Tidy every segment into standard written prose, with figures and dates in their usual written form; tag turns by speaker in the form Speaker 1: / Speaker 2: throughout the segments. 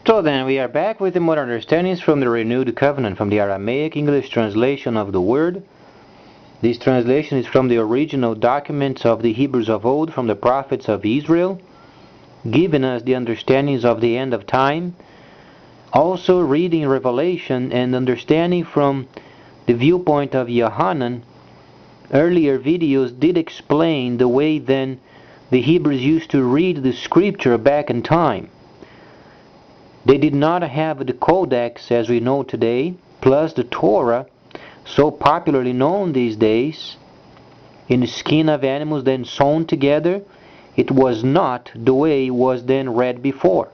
Speaker 1: So then, we are back with the more understandings from the Renewed Covenant, from the Aramaic English translation of the Word. This translation is from the original documents of the Hebrews of old, from the prophets of Israel, giving us the understandings of the end of time. Also reading Revelation and understanding from the viewpoint of Yohanan. Earlier videos did explain the way then the Hebrews used to read the scripture back in time. They did not have the Codex as we know today, plus the Torah, so popularly known these days, in the skin of animals then sewn together. It was not the way it was then read before.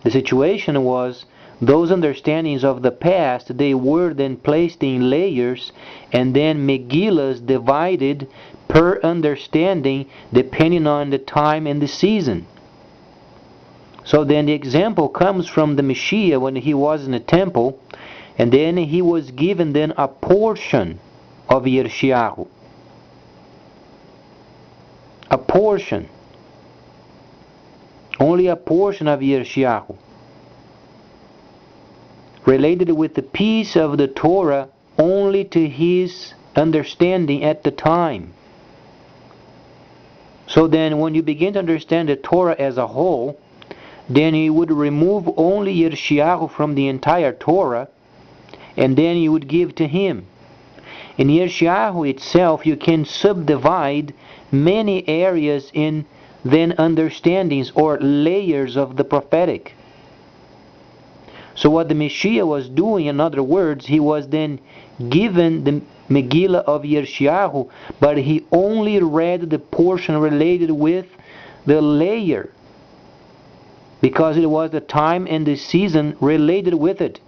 Speaker 1: The situation was, those understandings of the past, they were then placed in layers, and then Megillas divided per understanding depending on the time and the season. So then the example comes from the Messiah when he was in the temple, and then he was given then a portion of Yeshayahu. A portion. Only a portion of Yeshayahu. Related with the piece of the Torah only to his understanding at the time. So then when you begin to understand the Torah as a whole, then you would remove only Yeshayahu from the entire Torah, and then you would give to him. In Yeshayahu itself, you can subdivide many areas in then understandings or layers of the prophetic. So what the Messiah was doing, in other words, he was then given the Megillah of Yeshayahu, but he only read the portion related with the layer, because it was the time and the season related with it.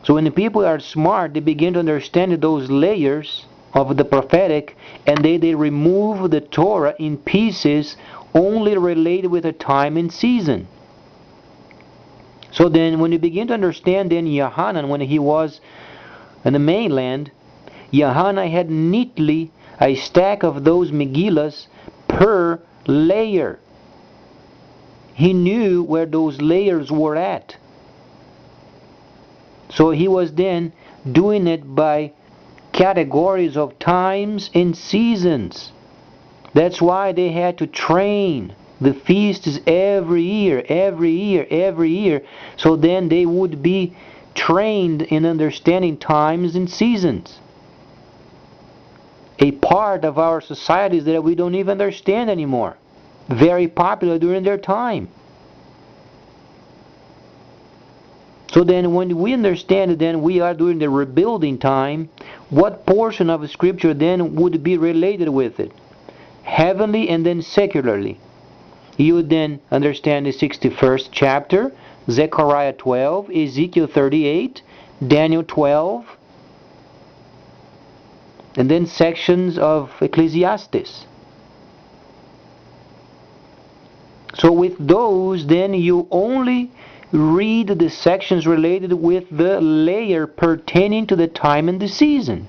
Speaker 1: So when the people are smart, they begin to understand those layers of the prophetic, and they remove the Torah in pieces only related with the time and season. So then when you begin to understand then Yohanan, when he was in the mainland, Yohanan had neatly a stack of those Megillas per layer. He knew where those layers were at. So he was then doing it by categories of times and seasons. That's why they had to train the feasts every year. So then they would be trained in understanding times and seasons. A part of our society is that we don't even understand anymore. Very popular during their time. So then when we understand it, then we are during the rebuilding time, what portion of Scripture then would be related with it? Heavenly and then secularly. You would then understand the 61st chapter, Zechariah 12, Ezekiel 38, Daniel 12, and then sections of Ecclesiastes. So with those, then you only read the sections related with the layer pertaining to the time and the season.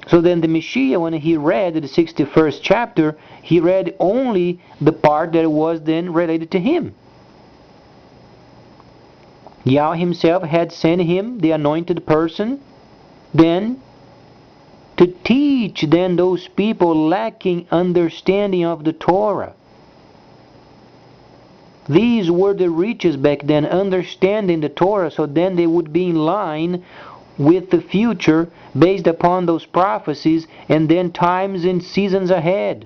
Speaker 1: So then the Messiah, when he read the 61st chapter, he read only the part that was then related to him. Yahweh himself had sent him, the anointed person, then to teach then those people lacking understanding of the Torah. These were the riches back then, understanding the Torah, so then they would be in line with the future based upon those prophecies and then times and seasons ahead.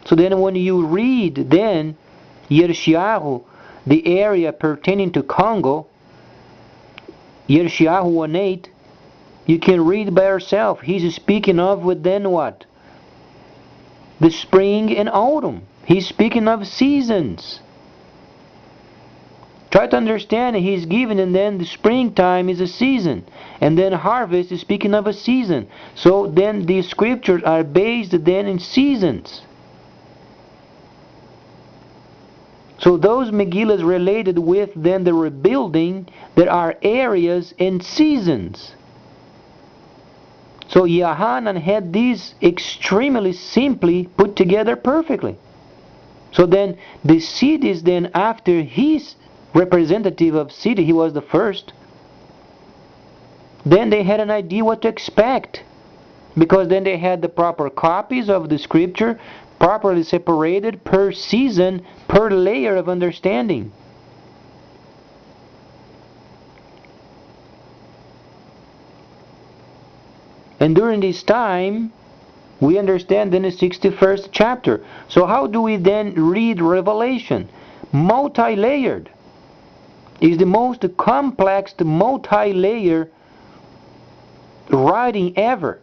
Speaker 1: So then when you read then Yeshayahu, the area pertaining to Congo, Yeshayahu 1:8, you can read by yourself. He's speaking of with then what? The spring and autumn. He's speaking of seasons. Try to understand, he's given, and then the springtime is a season, and then harvest is speaking of a season. So then the scriptures are based then in seasons. So those Megillas related with then the rebuilding, there are areas and seasons. So Yohanan had these extremely simply put together perfectly. So then the seed is then after his representative of seed, he was the first. Then they had an idea what to expect, because then they had the proper copies of the scripture, properly separated per season, per layer of understanding. And during this time, we understand then the 61st chapter. So how do we then read Revelation? Multi-layered. Is the most complex, multi-layer writing ever.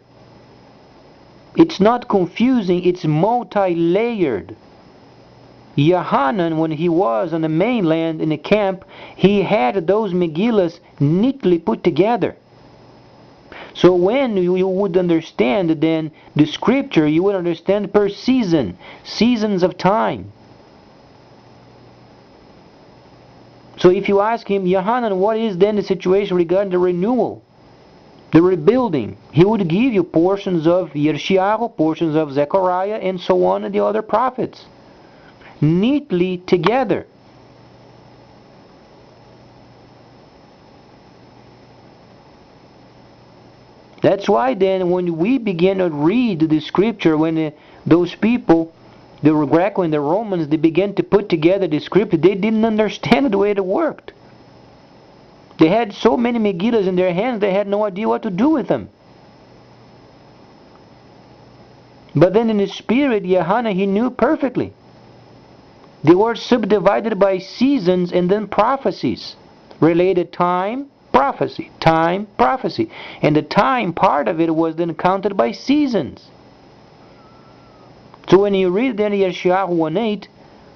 Speaker 1: It's not confusing, it's multi-layered. Yohanan, when he was on the mainland in the camp, he had those Megillas neatly put together. So when you would understand then the scripture, you would understand per season, seasons of time. So if you ask him, Yohanan, what is then the situation regarding the renewal, the rebuilding? He would give you portions of Yeshayahu, portions of Zechariah, and so on, and the other prophets, neatly together. That's why then when we begin to read the scripture, when those people, the Greco and the Romans, they began to put together the scripture, they didn't understand the way it worked. They had so many Megillas in their hands, they had no idea what to do with them. But then in the spirit, Yohanan, he knew perfectly. They were subdivided by seasons and then prophecies. Related time, prophecy, time, prophecy. And the time part of it was then counted by seasons. So when you read then Yeshayahu 1:8,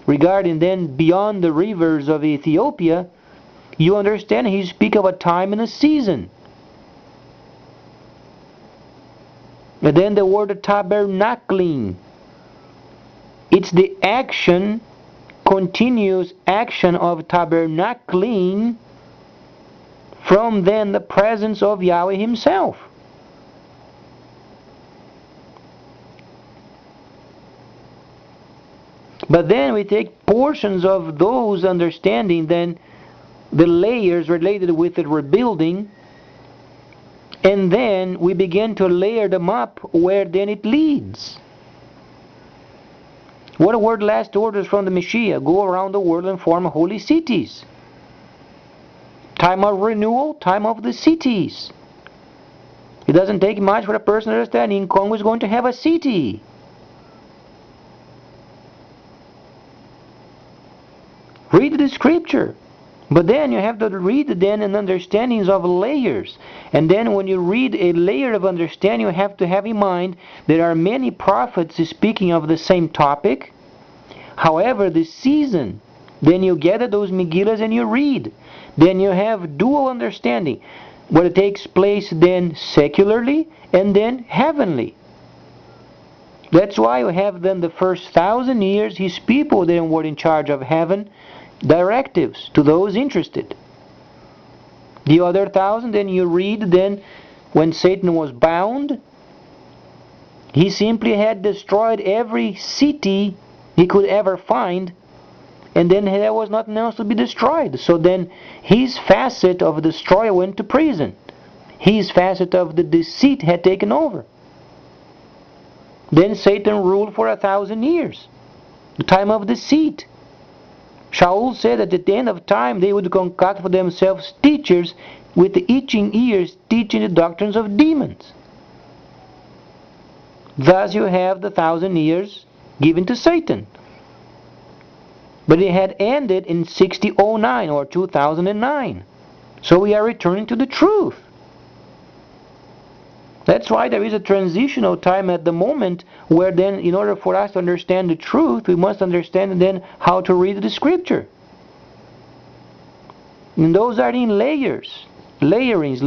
Speaker 1: regarding then beyond the rivers of Ethiopia, you understand he speaks of a time and a season. And then the word tabernacling. It's the action, continuous action of tabernacling from then the presence of Yahweh himself. But then we take portions of those understanding, then the layers related with the rebuilding, and then we begin to layer them up where then it leads. What a word last orders from the Messiah: go around the world and form holy cities. Time of renewal, time of the cities. It doesn't take much for a person to understand in Congo is going to have a city. Read the scripture. But then you have to read then an understandings of layers. And then when you read a layer of understanding, you have to have in mind there are many prophets speaking of the same topic. However, the season, then you gather those Megillas and you read. Then you have dual understanding. What takes place then secularly and then heavenly. That's why you have then the first 1,000 years, his people then were in charge of heaven, directives to those interested. The other 1,000, then you read then when Satan was bound, he simply had destroyed every city he could ever find, and then there was nothing else to be destroyed. So then his facet of destroyer went to prison. His facet of the deceit had taken over. Then Satan ruled for 1,000 years, the time of deceit. Shaul said that at the end of time they would concoct for themselves teachers with the itching ears teaching the doctrines of demons. Thus you have the 1,000 years given to Satan. But it had ended in 6009 or 2009. So we are returning to the truth. That's why there is a transitional time at the moment where then in order for us to understand the truth, we must understand then how to read the scripture. And those are in layers. Layerings.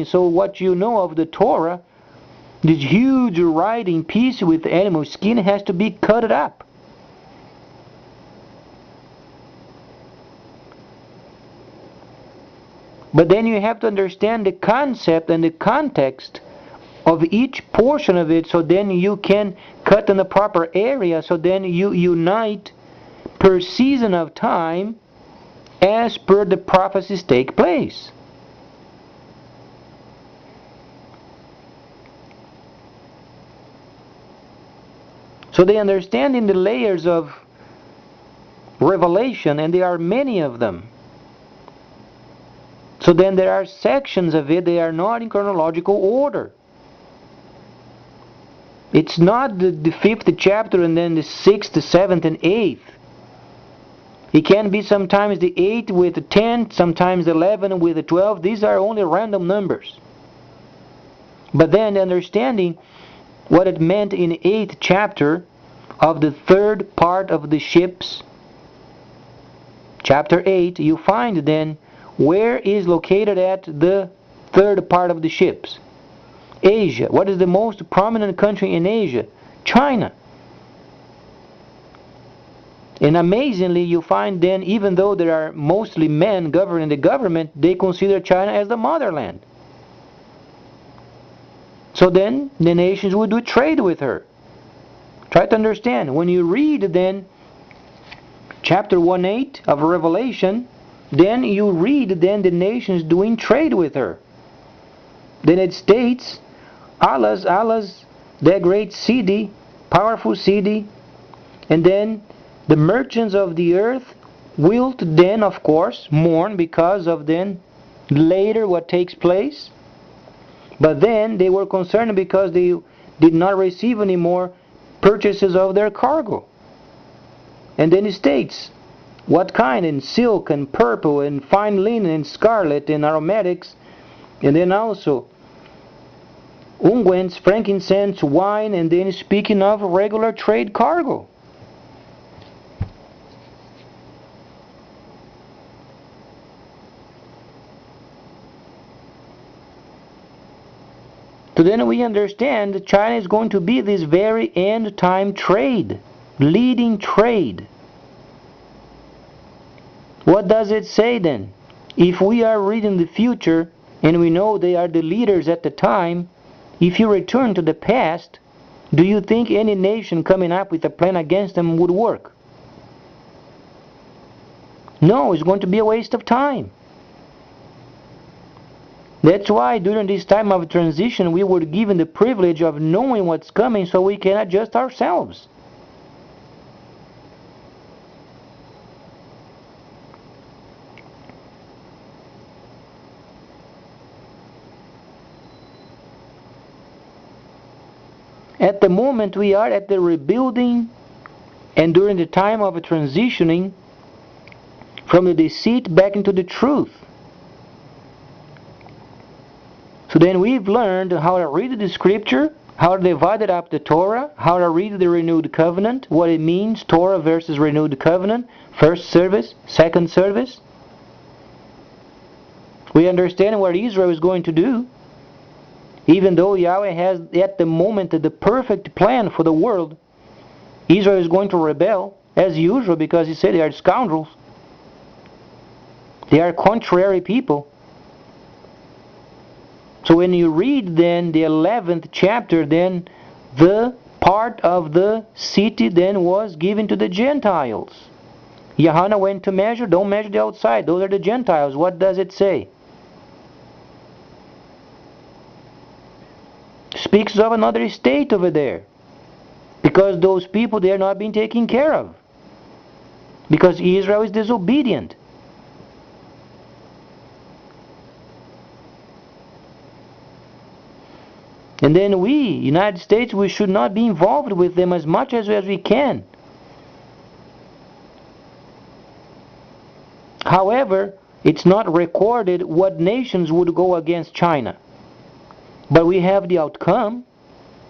Speaker 1: So what you know of the Torah, this huge writing piece with animal skin has to be cut up. But then you have to understand the concept and the context of each portion of it, so then you can cut in the proper area, so then you unite per season of time as per the prophecies take place. So they understand in the layers of revelation, and there are many of them. So then there are sections of it, they are not in chronological order. It's not the 5th chapter and then the 6th, the 7th, and 8th. It can be sometimes the 8th with the 10th, sometimes the 11th with the 12th. These are only random numbers. But then understanding what it meant in the 8th chapter of the 3rd part of the ships, chapter 8, you find then where is located at the 3rd part of the ships. Asia. What is the most prominent country in Asia? China. And amazingly, you find then, even though there are mostly men governing the government, they consider China as the motherland. So then, the nations would do trade with her. Try to understand. When you read then chapter 1:8 of Revelation, then you read then the nations doing trade with her. Then it states, Allah's, that great city, powerful city, and then the merchants of the earth will then, of course, mourn because of then later what takes place. But then they were concerned because they did not receive any more purchases of their cargo. And then it states, what kind? And silk and purple and fine linen and scarlet and aromatics, and then also unguents, frankincense, wine, and then speaking of regular trade cargo. So then we understand that China is going to be this very end time trade, leading trade. What does it say then? If we are reading the future and we know they are the leaders at the time, if you return to the past, do you think any nation coming up with a plan against them would work? No, it's going to be a waste of time. That's why during this time of transition we were given the privilege of knowing what's coming so we can adjust ourselves. At the moment we are at the rebuilding and during the time of transitioning from the deceit back into the truth. So then we've learned how to read the scripture, how to divide up the Torah, how to read the renewed covenant, what it means, Torah versus renewed covenant, first service, second service. We understand what Israel is going to do. Even though Yahweh has at the moment the perfect plan for the world, Israel is going to rebel as usual because he said they are scoundrels. They are contrary people. So when you read then the 11th chapter, then the part of the city then was given to the Gentiles. Yohanan went to measure, don't measure the outside, those are the Gentiles. What does it say? Speaks of another state over there. Because those people, they are not being taken care of. Because Israel is disobedient. And then we, United States, we should not be involved with them as much as we can. However, it's not recorded what nations would go against China. But we have the outcome.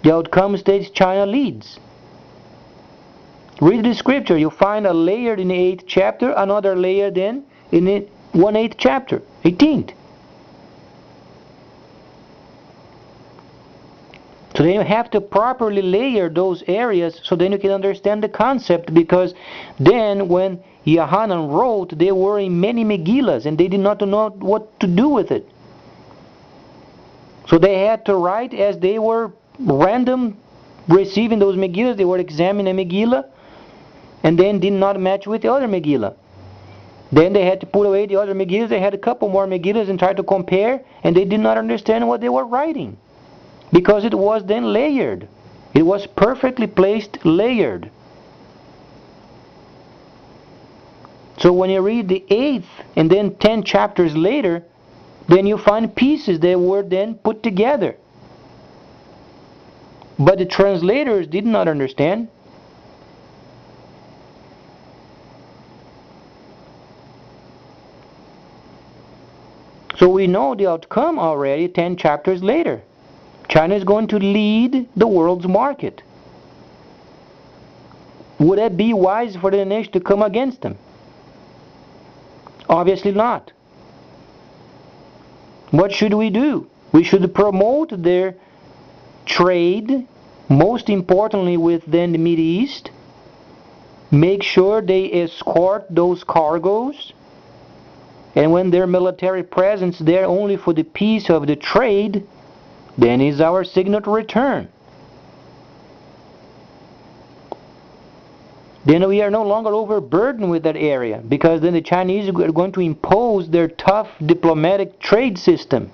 Speaker 1: The outcome states China leads. Read the scripture. You'll find a layer in the 8th chapter, another layer then in the 1/8 chapter, 18th. So then you have to properly layer those areas so then you can understand the concept, because then when Yohanan wrote, they were in many Megillas and they did not know what to do with it. So they had to write as they were random receiving those Megillas. They were examining a Megillah and then did not match with the other Megillah. Then they had to put away the other Megillas. They had a couple more Megillas and tried to compare, and they did not understand what they were writing because it was then layered. It was perfectly placed, layered. So when you read the 8th and then 10 chapters later, then you find pieces that were then put together. But the translators did not understand. So we know the outcome already 10 chapters later. China is going to lead the world's market. Would it be wise for the nation to come against them? Obviously not. What should we do? We should promote their trade, most importantly with then the Middle East. Make sure they escort those cargoes. And when their military presence there only for the peace of the trade, then is our signal to return. Then we are no longer overburdened with that area, because then the Chinese are going to impose their tough diplomatic trade system.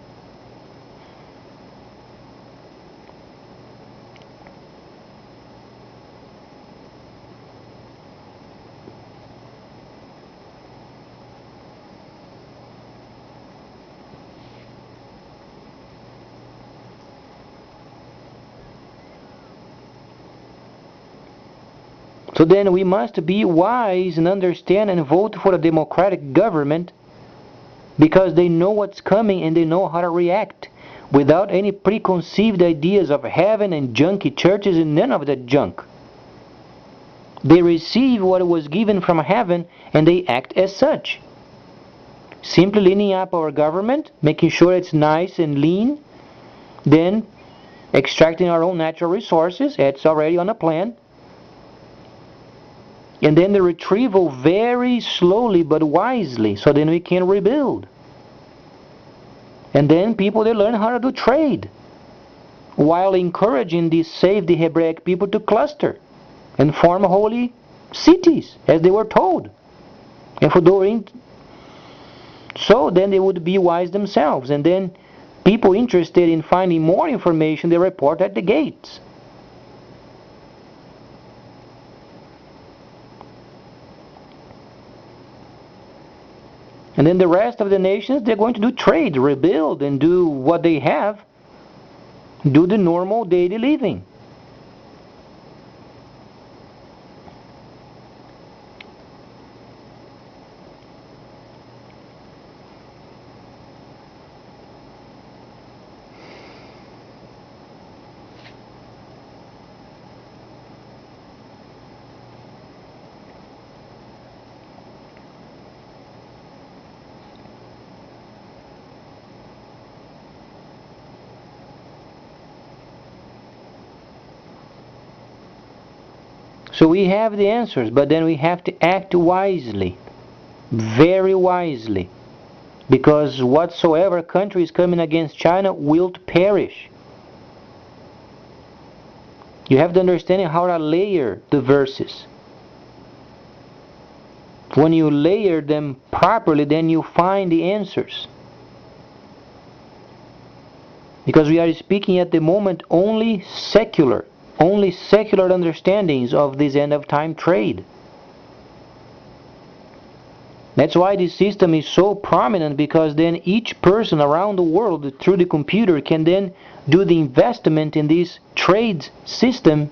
Speaker 1: So then we must be wise and understand and vote for a democratic government, because they know what's coming and they know how to react without any preconceived ideas of heaven and junky churches and none of that junk. They receive what was given from heaven and they act as such. Simply leaning up our government, making sure it's nice and lean, then extracting our own natural resources, it's already on a plan. And then the retrieval very slowly but wisely, so then we can rebuild. And then people, they learn how to do trade, while encouraging these saved Hebraic people to cluster and form holy cities, as they were told. And for doing so, then they would be wise themselves. And then people interested in finding more information, they report at the gates. And then the rest of the nations, they're going to do trade, rebuild, and do what they have, do the normal daily living. So we have the answers, but then we have to act wisely, very wisely, because whatsoever country is coming against China will perish. You have to understand how to layer the verses. When you layer them properly, then you find the answers. Because we are speaking at the moment only secular understandings of this end of time trade. That's why this system is so prominent, because then each person around the world through the computer can then do the investment in this trade system,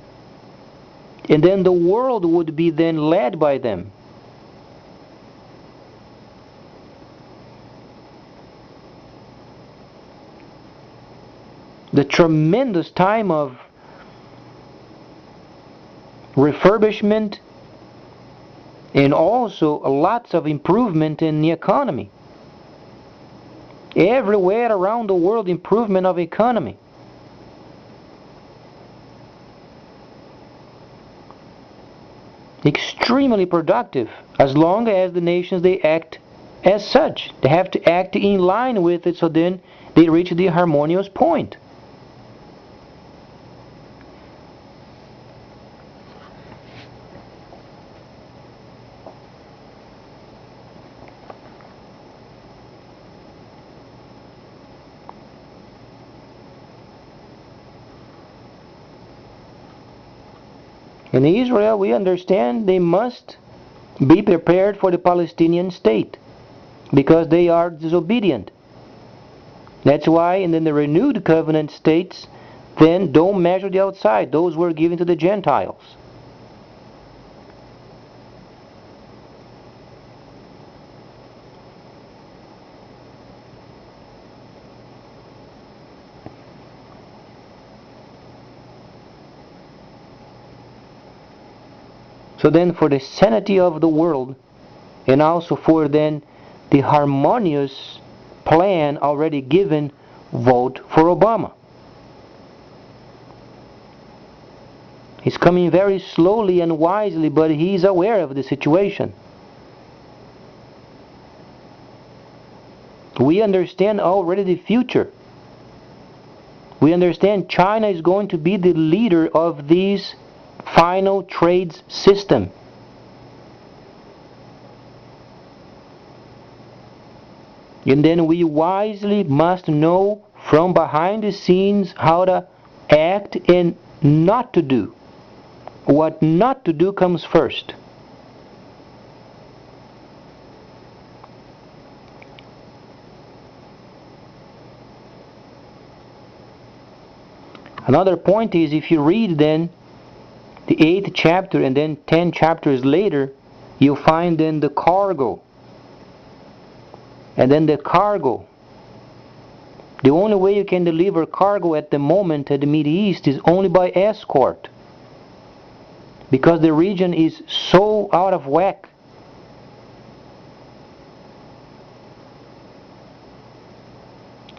Speaker 1: and then the world would be then led by them. The tremendous time of refurbishment and also lots of improvement in the economy. Everywhere around the world, improvement of economy. Extremely productive, as long as the nations, they act as such. They have to act in line with it, so then they reach the harmonious point. In Israel, we understand they must be prepared for the Palestinian state because they are disobedient. That's why, and then the renewed covenant states, then don't measure the outside. Those were given to the Gentiles. So then for the sanity of the world, and also for then the harmonious plan already given, vote for Obama. He's coming very slowly and wisely, but he's aware of the situation. We understand already the future. We understand China is going to be the leader of these final trades system. And then we wisely must know from behind the scenes how to act and not to do. What not to do comes first. Another point is, if you read then the 8th chapter and then 10 chapters later, you find then the cargo. And then the cargo. The only way you can deliver cargo at the moment at the Middle East is only by escort. Because the region is so out of whack.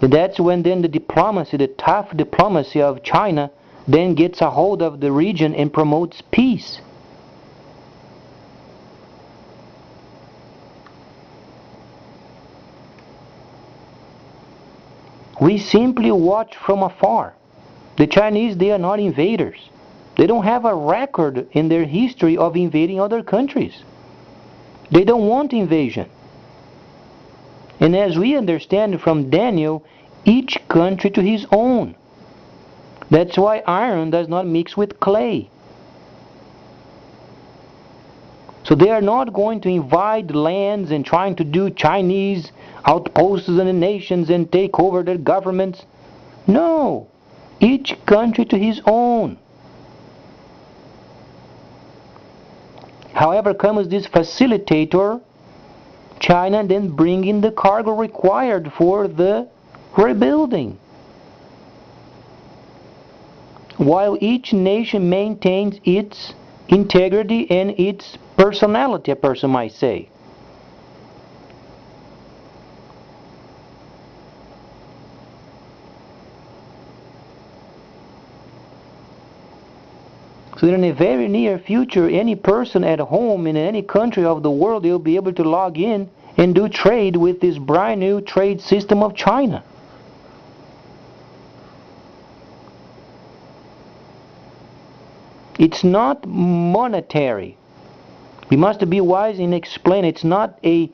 Speaker 1: And that's when then the diplomacy, the tough diplomacy of China, then gets a hold of the region and promotes peace. We simply watch from afar. The Chinese, they are not invaders. They don't have a record in their history of invading other countries. They don't want invasion. And as we understand from Daniel, each country to his own. That's why iron does not mix with clay. So they are not going to invade lands and trying to do Chinese outposts in the nations and take over their governments. No, each country to his own. However comes this facilitator, China, then bringing the cargo required for the rebuilding. While each nation maintains its integrity and its personality, a person might say. So in a very near future, any person at home in any country of the world will be able to log in and do trade with this brand new trade system of China. It's not monetary. We must be wise in explaining it's not a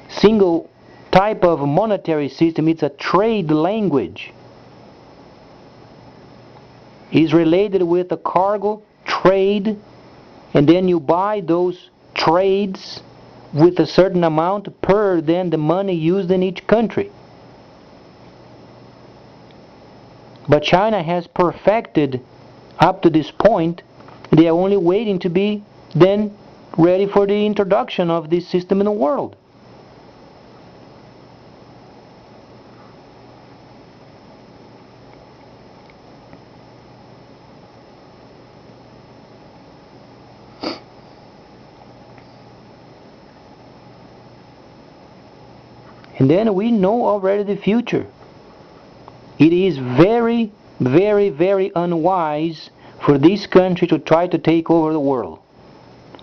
Speaker 1: single type of monetary system, it's a trade language. It's related with the cargo trade, and then you buy those trades with a certain amount per then the money used in each country. But China has perfected up to this point. They are only waiting to be then ready for the introduction of this system in the world. And then we know already the future. It is very, very, very unwise for this country to try to take over the world.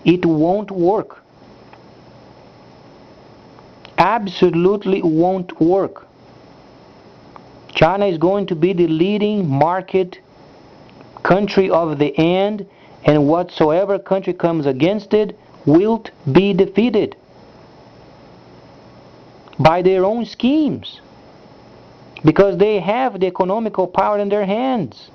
Speaker 1: It won't work. absolutely won't work. China is going to be the leading market country of the end, and whatsoever country comes against it will be defeated by their own schemes, because they have the economical power in their hands.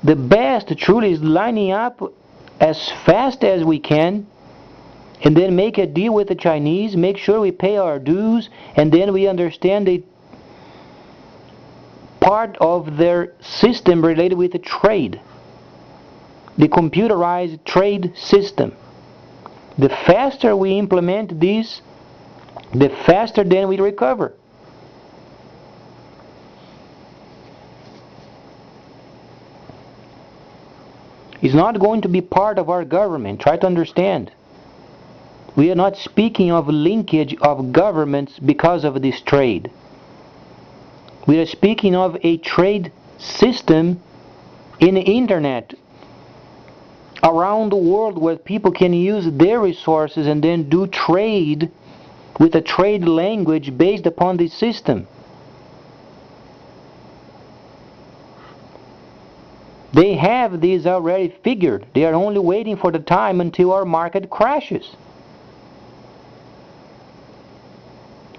Speaker 1: The best truly is lining up as fast as we can, and then make a deal with the Chinese, make sure we pay our dues, and then we understand the part of their system related with the trade, the computerized trade system. The faster we implement this, the faster then we recover. It's not going to be part of our government. Try to understand. We are not speaking of linkage of governments because of this trade. We are speaking of a trade system in the internet around the world where people can use their resources and then do trade with a trade language based upon this system. They have these already figured. They are only waiting for the time until our market crashes.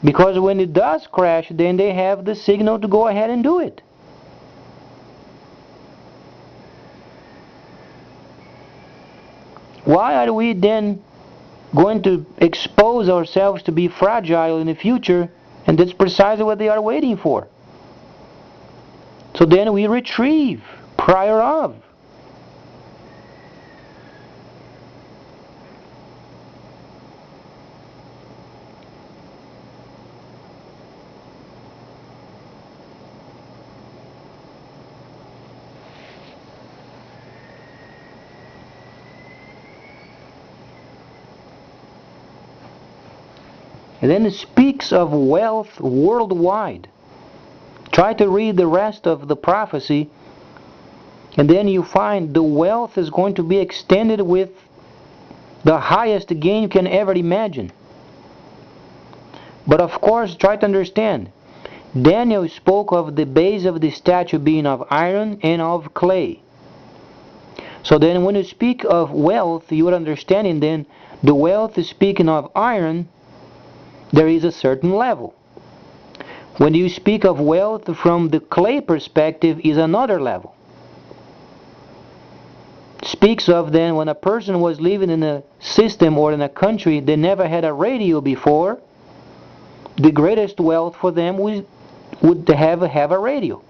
Speaker 1: Because when it does crash, then they have the signal to go ahead and do it. Why are we then going to expose ourselves to be fragile in the future? And that's precisely what they are waiting for. So then we retrieve prior of. And then it speaks of wealth worldwide. Try to read the rest of the prophecy, and then you find the wealth is going to be extended with the highest gain you can ever imagine. But of course, try to understand. Daniel spoke of the base of the statue being of iron and of clay. So then when you speak of wealth, you are understanding then the wealth is speaking of iron. There is a certain level. When you speak of wealth from the clay perspective is another level. Speaks of then when a person was living in a system or in a country they never had a radio before, the greatest wealth for them would have a radio.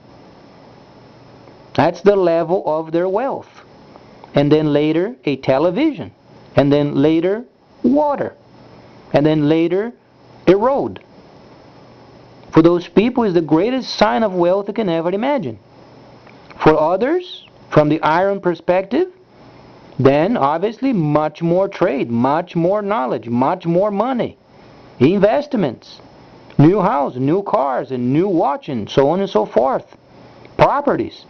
Speaker 1: That's the level of their wealth. And then later a television, and then later water, and then later a road. For those people is the greatest sign of wealth you can ever imagine. For others, from the iron perspective, then obviously much more trade, much more knowledge, much more money, investments, new house, new cars, and new watch, and so on and so forth, properties.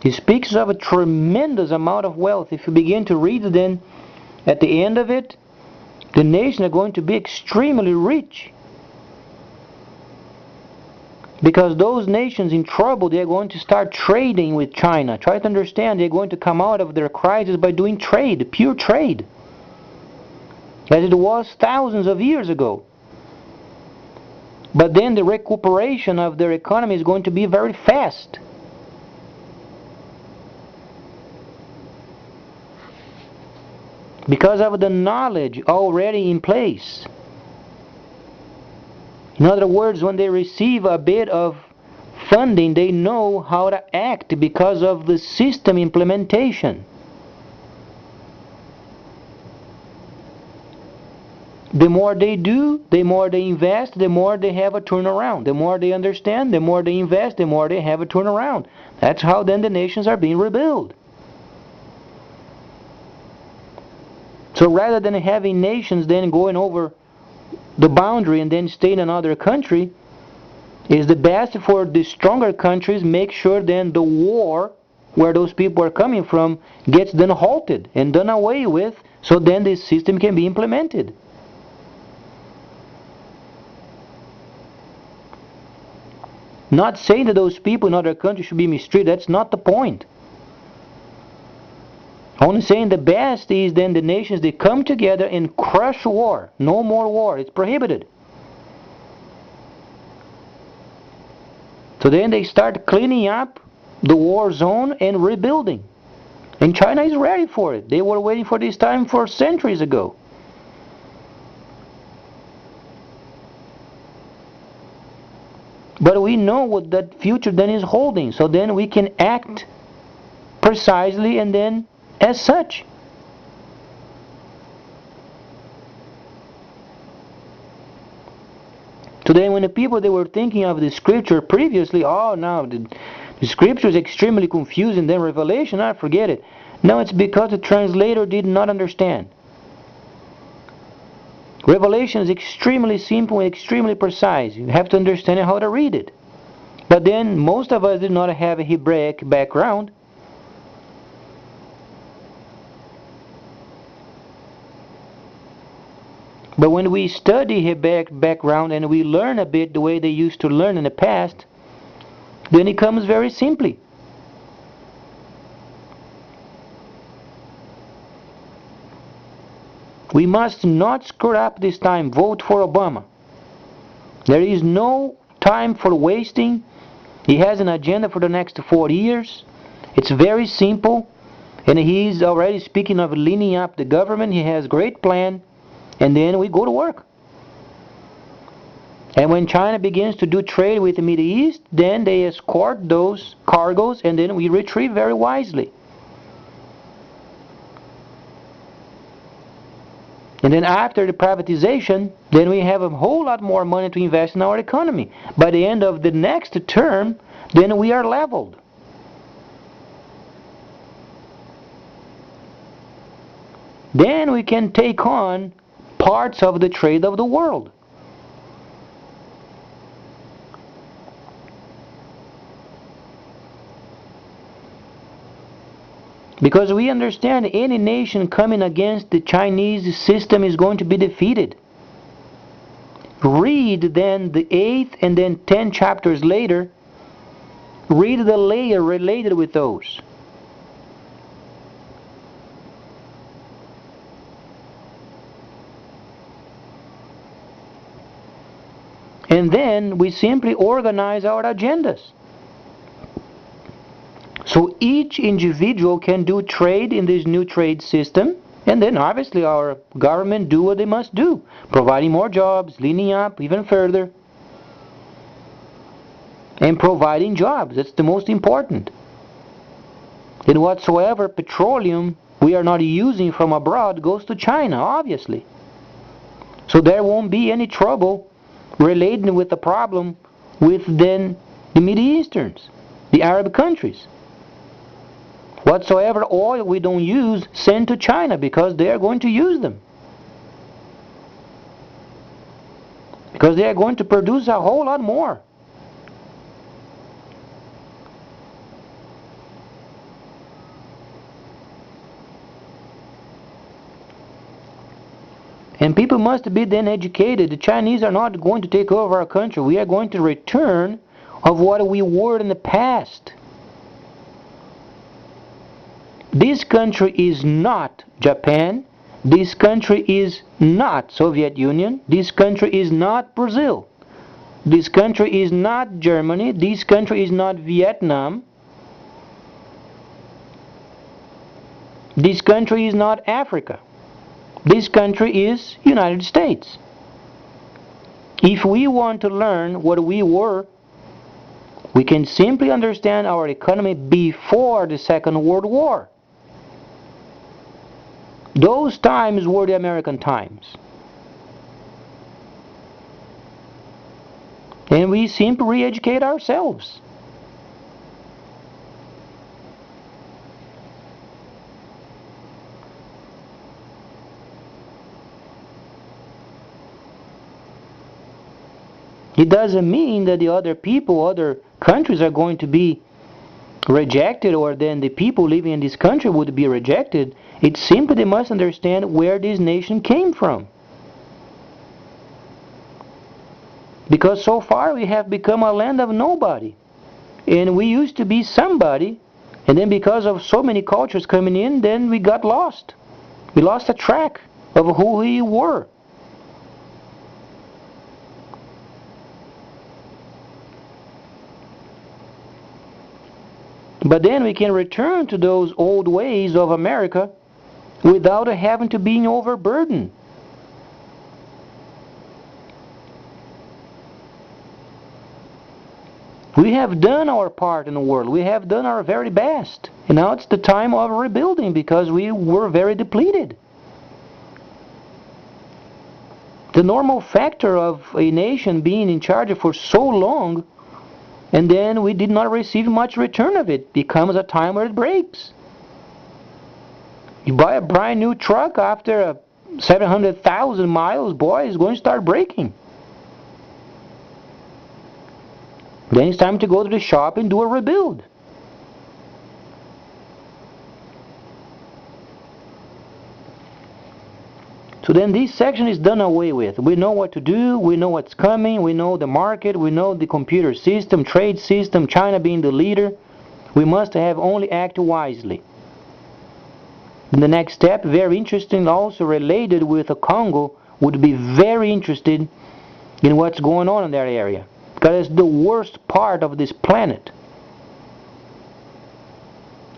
Speaker 1: He speaks of a tremendous amount of wealth. If you begin to read, then at the end of it, the nation are going to be extremely rich. Because those nations in trouble, they are going to start trading with China. Try to understand, they are going to come out of their crisis by doing trade, pure trade. As it was thousands of years ago. But then the recuperation of their economy is going to be very fast. Because of the knowledge already in place. In other words, when they receive a bit of funding, they know how to act because of the system implementation. The more they do, the more they invest, the more they have a turnaround. The more they understand, the more they invest, the more they have a turnaround. That's how then the nations are being rebuilt. So rather than having nations then going over the boundary and then stay in another country, is the best for the stronger countries make sure then the war where those people are coming from gets then halted and done away with, so then this system can be implemented. Not saying that those people in other countries should be mistreated, that's not the point. Only saying the best is then the nations, they come together and crush war. No more war, it's prohibited. So then they start cleaning up the war zone and rebuilding. And China is ready for it. They were waiting for this time for centuries ago. But we know what that future then is holding, so then we can act precisely and then as such. Today when the people they were thinking of the scripture previously, oh now the scripture is extremely confusing, then Revelation, forget it. No, it's because the translator did not understand. Revelation is extremely simple and extremely precise. You have to understand how to read it. But then most of us did not have a Hebraic background. But when we study Hebraic background and we learn a bit the way they used to learn in the past, then it comes very simply. We must not screw up this time. Vote for Obama. There is no time for wasting. He has an agenda for the next 4 years. It's very simple. And he's already speaking of leaning up the government. He has a great plan. And then we go to work. And when China begins to do trade with the Middle East, then they escort those cargoes and then we retrieve very wisely. And then after the privatization, then we have a whole lot more money to invest in our economy. By the end of the next term, then we are leveled. Then we can take on parts of the trade of the world. Because we understand any nation coming against the Chinese system is going to be defeated. Read then the 8th and then 10 chapters later, read the layer related with those. And then we simply organize our agendas. So each individual can do trade in this new trade system, and then obviously our government do what they must do, providing more jobs, leaning up even further, and providing jobs. That's the most important. And whatsoever petroleum we are not using from abroad goes to China, obviously. So there won't be any trouble relating with the problem with then the Middle Easterns, the Arab countries. Whatsoever oil we don't use, send to China because they are going to use them. Because they are going to produce a whole lot more. And people must be then educated. The Chinese are not going to take over our country. We are going to return of what we were in the past. This country is not Japan. This country is not Soviet Union. This country is not Brazil. This country is not Germany. This country is not Vietnam. This country is not Africa. This country is United States. If we want to learn what we were, we can simply understand our economy before the Second World War. Those times were the American times. And we simply re-educate ourselves. It doesn't mean that the other people, other countries are going to be rejected, or then the people living in this country would be rejected. It's simply they must understand where this nation came from. Because so far we have become a land of nobody. And we used to be somebody, and then because of so many cultures coming in, then we got lost. We lost the track of who we were. But then we can return to those old ways of America without having to be overburdened. We have done our part in the world. We have done our very best. And now it's the time of rebuilding because we were very depleted. The normal factor of a nation being in charge for so long and then we did not receive much return of it becomes a time where it breaks. You buy a brand new truck after 700,000 miles, boy, it's going to start breaking. Then it's time to go to the shop and do a rebuild. So then this section is done away with. We know what to do, we know what's coming, we know the market, we know the computer system, trade system, China being the leader. We must have only act wisely. And the next step, very interesting, also related with the Congo, would be very interested in what's going on in that area. Because it's the worst part of this planet.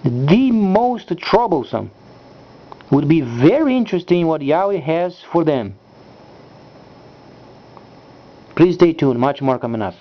Speaker 1: The most troublesome. Would be very interesting what Yahweh has for them. Please stay tuned, much more coming up.